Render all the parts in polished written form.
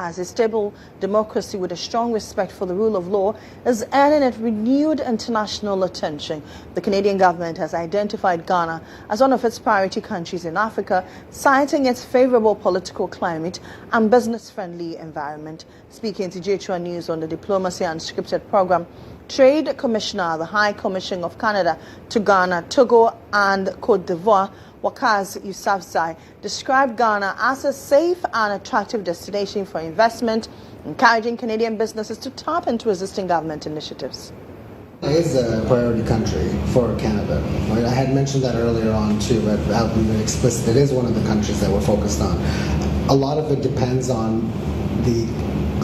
As a stable democracy with a strong respect for the rule of law is earning it renewed international attention. The Canadian government has identified Ghana as one of its priority countries in Africa, citing its favorable political climate and business-friendly environment. Speaking to GH1 News on the Diplomacy Unscripted program, Trade Commissioner, the High Commission of Canada to Ghana, Togo and Côte d'Ivoire, Waqas Yousafzai, described Ghana as a safe and attractive destination for investment, encouraging Canadian businesses to tap into existing government initiatives. It is a priority country for Canada. Right? I had mentioned that earlier on too, but I'll be very explicit. It is one of the countries that we're focused on. A lot of it depends on the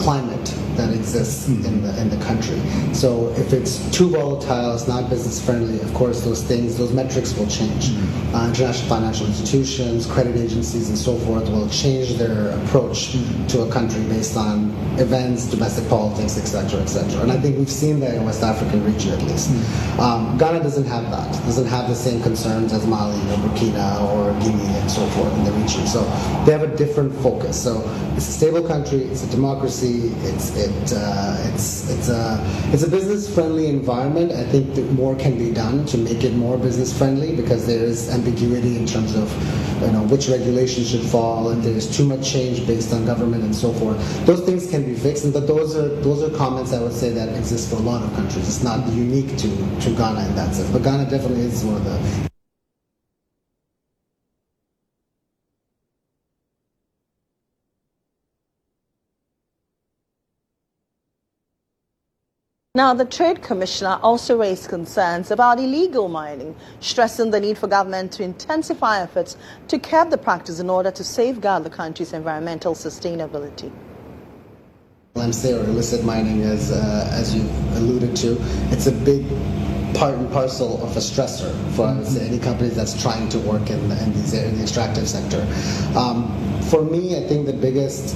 climate that exists in the country. So if it's too volatile, it's not business friendly, of course those metrics will change. International financial institutions, credit agencies and so forth will change their approach to a country based on events, domestic politics, etc., etc. And I think we've seen that in West African region at least. Ghana doesn't have that, doesn't have the same concerns as Mali or Burkina or Guinea and so forth in the region. So they have a different focus. So it's a stable country, it's a democracy, it's a business-friendly environment. I think that more can be done to make it more business-friendly because there is ambiguity in terms of which regulations should fall, and there's too much change based on government and so forth. Those things can be fixed, but those are comments I would say that exist for a lot of countries. It's not unique to Ghana in that sense, but Ghana definitely is one of the. Now, the Trade Commissioner also raised concerns about illegal mining, stressing the need for government to intensify efforts to curb the practice in order to safeguard the country's environmental sustainability. Galamsey or illicit mining, as you alluded to, it's a big part and parcel of a stressor for, I would say, any company that's trying to work in the extractive sector. For me, I think the biggest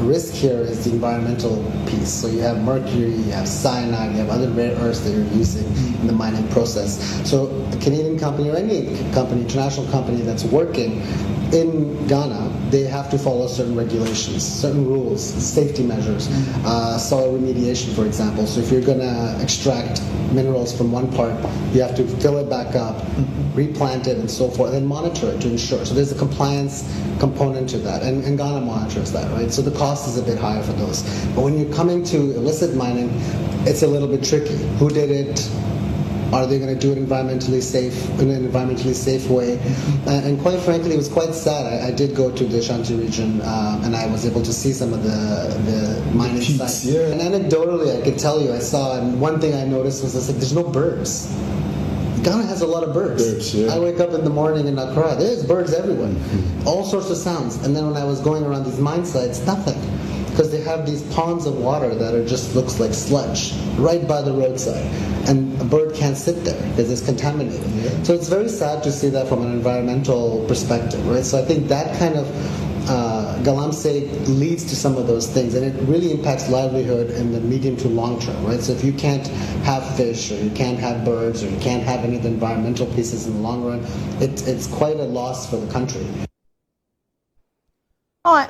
risk here is the environmental piece. So you have mercury, you have cyanide, you have other rare earths that you're using in the mining process. So a Canadian company or any company, international company that's working in Ghana, they have to follow certain regulations, certain rules, safety measures, soil remediation, for example. So if you're going to extract minerals from one part, you have to fill it back up, replant it, and so forth, and monitor it to ensure. So there's a compliance component to that, and Ghana monitors that, right? So the cost is a bit higher for those. But when you're coming to illicit mining, it's a little bit tricky. Who did it? Are they going to do it environmentally safe, in an environmentally safe way? And quite frankly, it was quite sad. I did go to the Ashanti region, and I was able to see some of the mining sites. Yeah. And anecdotally, I could tell you, I saw, and one thing I noticed was there's no birds. Ghana has a lot of birds. Yeah. I wake up in the morning in Accra, there's birds everywhere. All sorts of sounds. And then when I was going around these mine sites, nothing. Because they have these ponds of water that are just looks like sludge right by the roadside, and a bird can't sit there because it's contaminated. Yeah. So it's very sad to see that from an environmental perspective, right? So I think that kind of Galamsey leads to some of those things, and it really impacts livelihood in the medium to long term, right? So if you can't have fish, or you can't have birds, or you can't have any of the environmental pieces in the long run, it's quite a loss for the country. All right.